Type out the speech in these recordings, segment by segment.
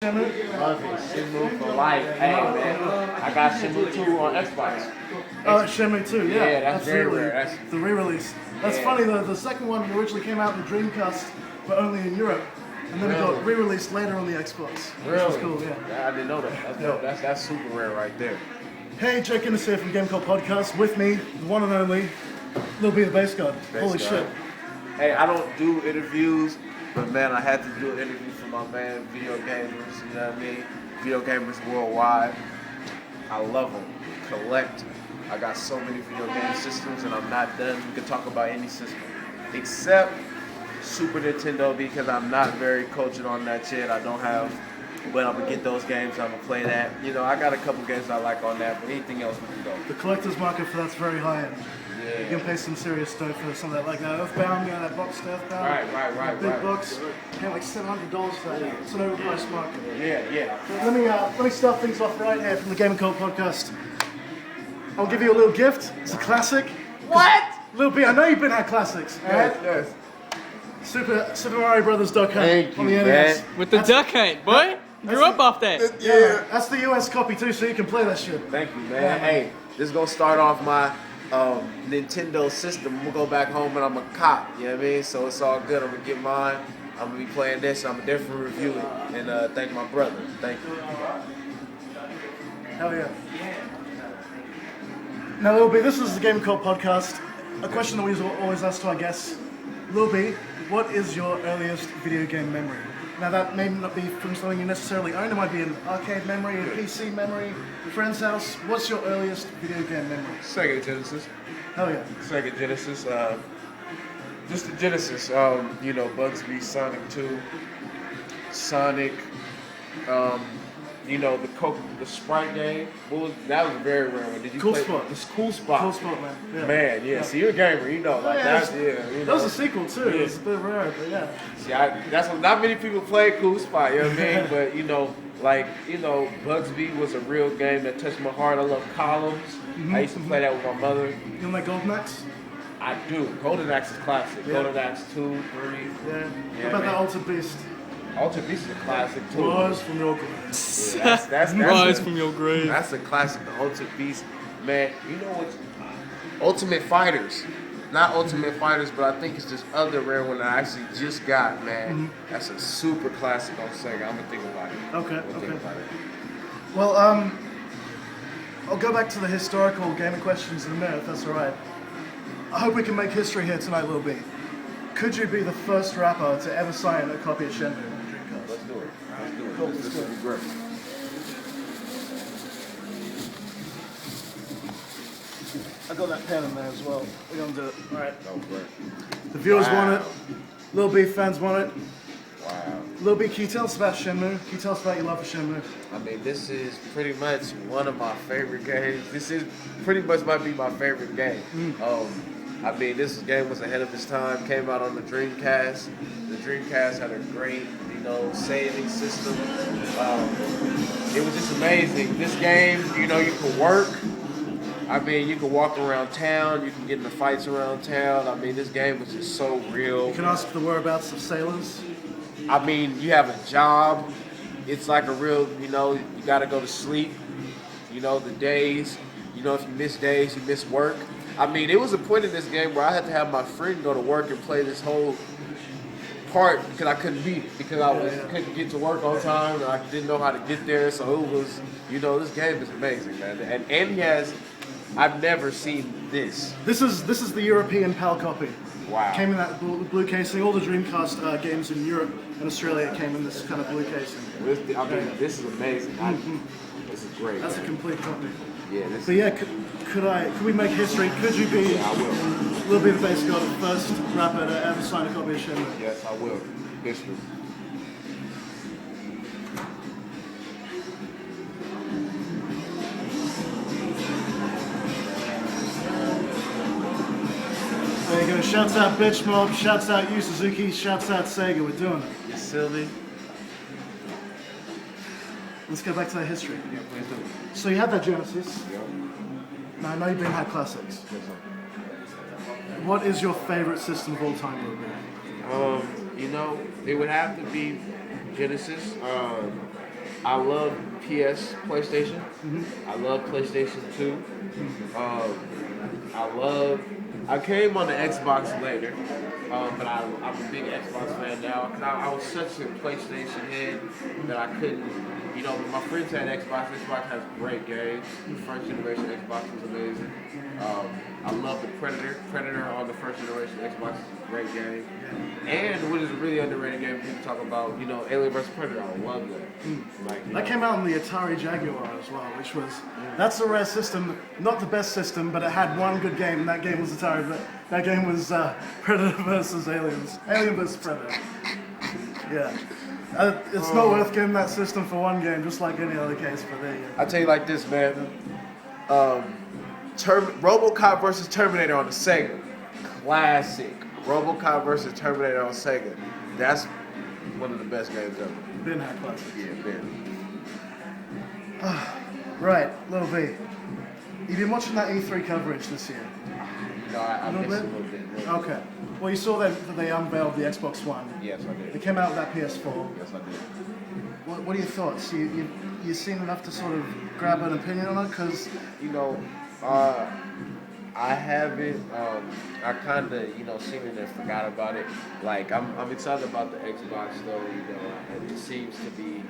Shenmue? Love it. Shenmue for life. Hey, man. I got Shenmue 2 on Xbox. Oh, Shenmue 2, yeah. Yeah, that's absolutely. very rare. That's the re-release. That's funny, the second one originally came out in Dreamcast, but only in Europe. And then it got re-released later on the Xbox. Which was cool, yeah. I didn't know that. That's dope. That's super rare right there. Hey, Jake Innes here from Game Cult Podcast. With me, the one and only, Lil B the Basedgod. Holy shit. Hey, I don't do interviews, but man, I had to do an interview for my man, Video Gamers, you know what I mean? Video Gamers Worldwide. I love them. Collect. I got so many video game systems and I'm not done. We can talk about any system. Except Super Nintendo because I'm not very coaching on that shit. I don't have, but I'm gonna get those games, I'm gonna play that. You know, I got a couple games I like on that, but anything else we can go. The collector's market for that's very high end. Yeah. You can pay some serious stuff for something like that. Earthbound, you know, that box to Earthbound. Right. Big box. Paying like $700 for that. It's an overpriced market. Yeah. But let me start things off right here from the Game Cult Podcast. I'll give you a little gift. It's a classic. What? Lil B, I know you've been at classics. Yes. Super Mario Brothers Duck Hunt Thank on the you, NES. man. With the Duck Hunt, boy. Grew up off that. Yeah, that's the US copy too, so you can play that shit. Thank you, man. Hey, this is gonna start off my Nintendo system. I'm gonna go back home and I'm a cop, you know what I mean? So it's all good. I'm gonna get mine. I'm gonna be playing this. I'm gonna definitely review it. And thank my brother. Thank you. Hell yeah. Now, Lil B, this is the Game Cult Podcast. A question that we always ask to our guests. Lil B, what is your earliest video game memory? Now, that may not be from something you necessarily own. It might be an arcade memory, a PC memory, a friend's house. What's your earliest video game memory? Sega Genesis. Hell yeah. Sega Genesis. Just the Genesis. You know, Bugsby, Sonic 2, Sonic. You know, the Sprite game. That was a very rare one. Did you Cool play? Spot. It's Cool Spot. Cool Spot, man. Yeah. Man, yeah. See, you're a gamer. You know, like that's You know. That was a sequel too. Yeah. It's a bit rare, but yeah. See, that's what not many people play Cool Spot. You know what I mean? But you know, Bugsby was a real game that touched my heart. I love Columns. I used to play that with my mother. You know like Golden Axe? I do. Golden Axe is classic. Yeah. Golden Axe 2, 3. Yeah. What about that Altered Beast? Altered Beast is a classic too. Rise from your grave. Yeah, that's Rise from your grave. That's a classic. The Altered Beast, man. You know what? Ultimate Fighters. Not Ultimate Fighters, but I think it's this other rare one that I actually just got, man. That's a super classic on Sega. I'm gonna think about it. Okay. Well, I'll go back to the historical gaming questions in a minute, if that's all right. I hope we can make history here tonight, Lil B. Could you be the first rapper to ever sign a copy of Shenmue on Dreamcast? Let's do it. Cool, This would be great. I got that pen in there as well. We're gonna do it. All right. Oh, great. The viewers want it. Lil B fans want it. Wow. Lil B, can you tell us about Shenmue? Can you tell us about your love for Shenmue? I mean, this is pretty much one of my favorite games. This is pretty much might be my favorite game. I mean, this game was ahead of its time. Came out on the Dreamcast. The Dreamcast had a great, saving system. It was just amazing. This game, you could work. I mean, you can walk around town. You can get into fights around town. I mean, this game was just so real. You can ask the whereabouts of sailors. I mean, you have a job. It's like a real, you got to go to sleep. The days, if you miss days, you miss work. I mean, it was a point in this game where I had to have my friend go to work and play this whole part because I couldn't beat it because couldn't get to work on time and I didn't know how to get there. So it was, this game is amazing, man. And he has, I've never seen this. This is the European PAL copy. Wow. Came in that blue casing. All the Dreamcast games in Europe and Australia came in this kind of blue casing. This is amazing. This is great. That's man. a complete copy. Yeah. But yeah, could we make history? Could you be? Yeah, I will. Lil B the Basedgod, the first rapper to ever sign a copy of Shenmue? Yes, I will. History. There you go. Shouts out Bitch Mob. Shouts out Yu Suzuki. Shouts out Sega. We're doing it. You silly. Let's go back to that history. Yeah, please do. So you had that Genesis. Yeah. Now I know you've been had classics. What is your favorite system of all time, Lil B? It would have to be Genesis. I love PlayStation. I love PlayStation 2. I came on the Xbox later, but I'm a big Xbox fan now. Cause I was such a PlayStation head that I couldn't. You know, my friends had Xbox. Xbox has great games. The first generation Xbox was amazing. I love the Predator. Predator on the first generation Xbox is a great game. And what is a really underrated game people talk about, you know, Alien vs. Predator. I love that. Like, That came out on the Atari Jaguar as well, which was, that's a rare system, not the best system, but it had one good game, and that game was Atari, but that game was Predator versus Aliens. Alien versus Predator. Yeah. It's not worth getting that system for one game, just like any other case, but there you go. I tell you like this, man. RoboCop versus Terminator on the Sega. Classic. RoboCop versus Terminator on Sega. That's one of the best games ever. Ben had classic. Yeah, Ben. Right, Little B. You've been watching that E3 coverage this year? No, I missed a little bit. Okay. Well, you saw that they unveiled the Xbox One. Yes, I did. They came out with that PS4. Yes, I did. What are your thoughts? You seen enough to sort of grab an opinion on it? Because You know, I haven't. I kind of, you know, seen it and forgot about it. Like, I'm excited about the Xbox though. You know, and it seems to be,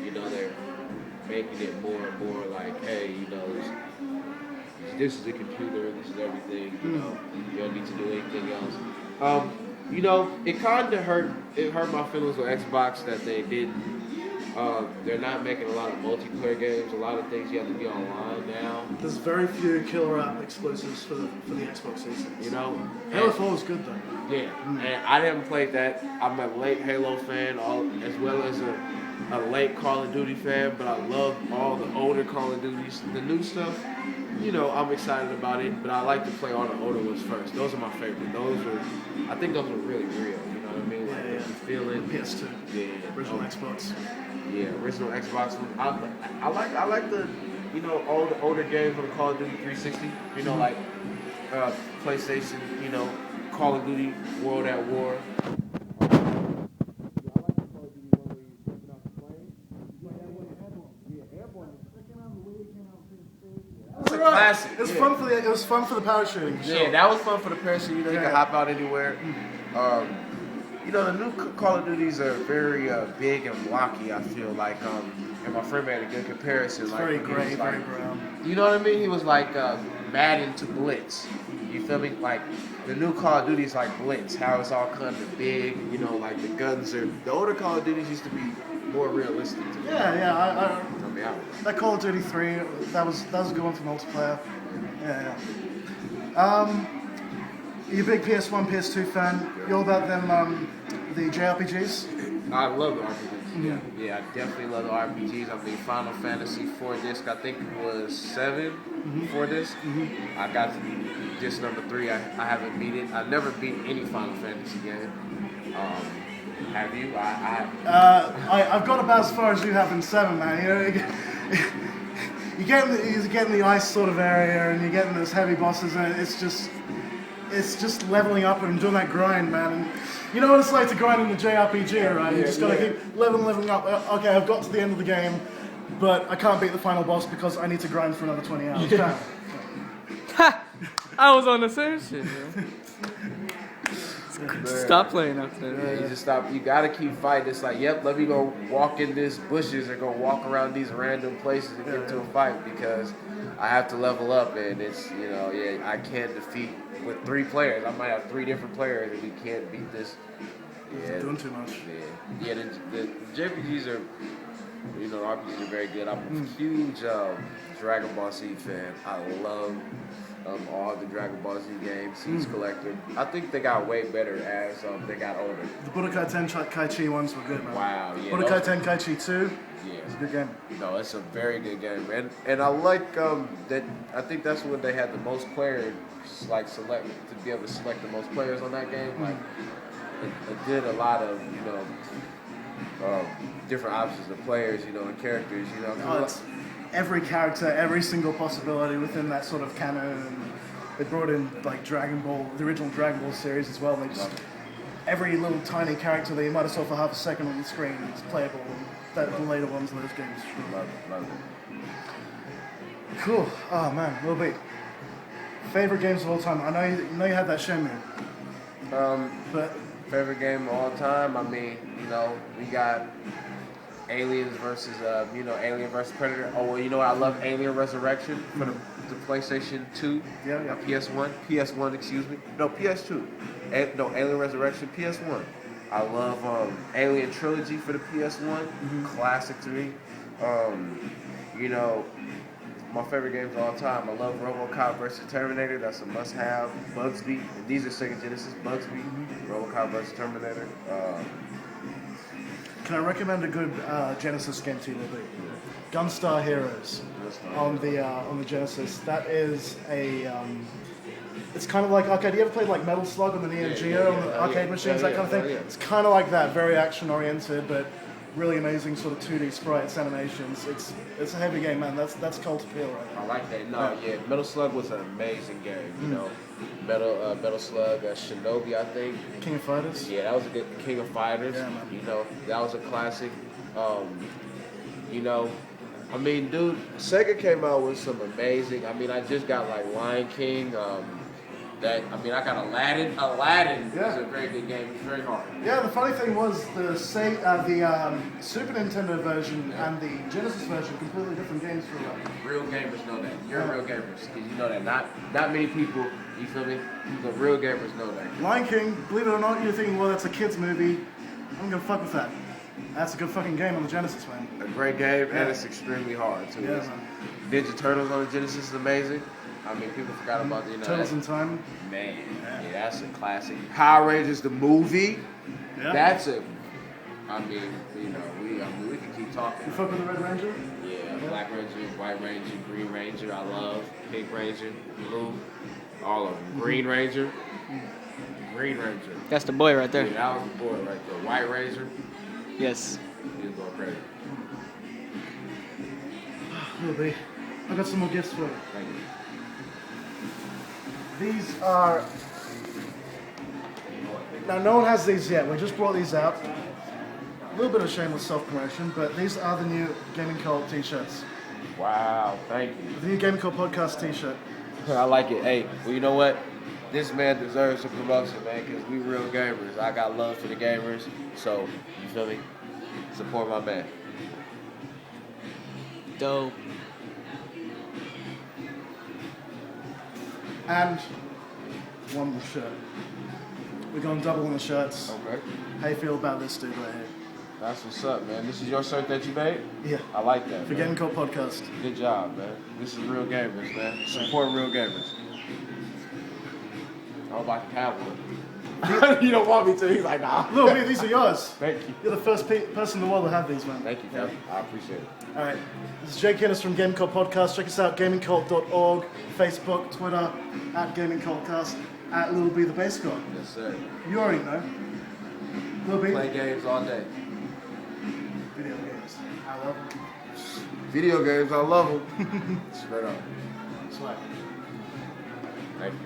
you know, they're making it more and more like, hey, you know, this is a computer, this is everything. You know, you don't need to do anything else. You know, it kind of hurt. It hurt my feelings with Xbox that they didn't. They're not making a lot of multiplayer games. A lot of things you have to be online now. there's very few killer app exclusives for the Xbox series. You know, Halo 4 was good though. yeah, and I haven't played that. I'm a late Halo fan, as well as a late Call of Duty fan. But I love all the older Call of Duties. The new stuff, you know, I'm excited about it. But I like to play all the older ones first. Those are my favorite. I think those are really real. You know what I mean? Like, Yeah. you feel it. PS2. Yeah. Original Xbox. Yeah, original Xbox one. I like the, you know, all the older games on the Call of Duty 360. You know, like PlayStation. You know, Call of Duty World at War. That's a classic. It was yeah. fun for it was fun for the parachuting. Sure. Yeah, that was fun for the parachute. You know, you Yeah. can hop out anywhere. You know, the new Call of Duties are very big and blocky. I feel like, and my friend made a good comparison. It's like, very he was gray, like, very brown. You know what I mean? He was like Madden to Blitz. You feel me? Like the new Call of Duty is like Blitz. How it's all kind of big. You know, like the guns are. The older Call of Duties used to be more realistic to me. Yeah. I mean, That Call of Duty 3, that was a good one for multiplayer. Yeah. You a big PS1, PS2 fan? You all about them, the JRPGs? I love the RPGs. Yeah, I definitely love the RPGs. I mean, Final Fantasy 4 disc, I think it was 7 4 disc. I got to disc number 3. I haven't beat it. I've never beat any Final Fantasy game. Have you? I've got about as far as you have in 7, man. You get in the ice sort of area, and you're getting those heavy bosses, and it's just leveling up and doing that grind, man. And you know what it's like to grind in the JRPG, right? You just gotta keep leveling up. Okay, I've got to the end of the game, but I can't beat the final boss because I need to grind for another 20 hours. Yeah. I was on the same shit, man. Stop playing up there. Yeah, you just stop. You gotta keep fighting. It's like, yep, let me go walk in these bushes or go walk around these random places and get into a fight because I have to level up, and it's, you know, yeah, I can't defeat with 3 players. I might have 3 different players, and we can't beat this. Yeah, Doing too much. Yeah, the JRPGs are, you know, RPGs are very good. I'm a huge Dragon Ball Z fan. I love all the Dragon Ball Z games, Siege Collector. I think they got way better as they got older. The Budokai Tenkaichi ones were good, man. Wow, yeah. Budokai Tenkaichi 2, Yeah. it's a good game. No, it's a very good game, and I like that. I think that's when they had the most players, like select to be able to select the most players on that game. Like it did a lot of, you know, different options of players, you know, and characters, you know. Oh, it's every character, every single possibility within that sort of canon. And they brought in like Dragon Ball, the original Dragon Ball series as well. They just every little tiny character that you might have saw for half a second on the screen is playable. the later ones of those games. Sure. Love it. Cool. Oh man, Lil B. Favorite games of all time. I know you had that Shenmue, but Favorite game of all time. I mean, we got Aliens versus, Alien versus Predator. Oh, well, I love Alien Resurrection for the PlayStation 2. Yeah. PS1, excuse me. No, PS2. Alien Resurrection, PS1. I love Alien Trilogy for the PS1. Classic to me. My favorite games of all time. I love RoboCop versus Terminator. That's a must-have. Bugsby. And these are Sega Genesis. Bugsby. RoboCop versus Terminator. can I recommend a good Genesis game to you, Lil B? Gunstar Heroes on the Genesis. That is a it's kind of like arcade. You ever played like Metal Slug on the Neo Geo on the arcade machines, that kind of thing? Yeah. It's kind of like that, very action oriented, but really amazing sort of 2D sprites, animations. It's a heavy game, man. That's cult appeal right there. I like that. No, yeah, Metal Slug was an amazing game. Metal Slug, Shinobi, I think. King of Fighters. Yeah, that was a good King of Fighters. Yeah, man. That was a classic. I mean, dude, Sega came out with some amazing. I mean, I just got like Lion King. I got Aladdin. Aladdin is a very good game. It's very hard. Yeah, the funny thing was the Super Nintendo version and the Genesis version, completely different games for that. Real gamers know that. You're real gamers, because you know that. Not many people, you feel me? The real gamers know that. Lion King, believe it or not, you're thinking, well, that's a kid's movie. I'm gonna fuck with that. That's a good fucking game on the Genesis, man. A great game, and it's extremely hard, too. Yeah, man. Ninja Turtles on the Genesis is amazing. I mean, people forgot about Turtles in Time. Man, yeah, that's a classic. Power Rangers, the movie. Yeah. That's a. We can keep talking. You fuck with the Red Ranger? Yeah, Black Ranger, White Ranger, Green Ranger. I love Pink Ranger, Blue, all of them. Green Ranger. That's the boy right there. Yeah, that was the boy right there. White Ranger. Yes. He was going crazy. Lil B, I got some more gifts for you. Thank you. These are... Now, no one has these yet. We just brought these out. A little bit of shameless self-promotion, but these are the new Gaming CULT T-shirts. Wow, thank you. The new Gaming CULT Podcast T-shirt. I like it. Hey, well, you know what? This man deserves a promotion, man, because we real gamers. I got love for the gamers, so, you feel me? Support my man. Dope. And one more shirt. We're going double on the shirts. Okay. How you feel about this dude right here? That's what's up, man. This is your shirt that you made? Yeah. I like that, For Gaming CULT Podcast. Good job, man. This is real gamers, man. Support real gamers. I hope I can have one. You don't want me to. He's like, nah. Lil B, these are yours. Thank you. You're the first person in the world to have these, man. Thank you, Kevin. I appreciate it. All right. This is Jake Hinnis from Gaming CULT Podcast. Check us out, gamingcult.org, Facebook, Twitter, at Gaming CULTcast, at Lil B the Basedgod. Yes, sir. You already know. Lil B. Play games all day. Video games. I love them. Video games, I love them. Straight up. Swag. Thank you.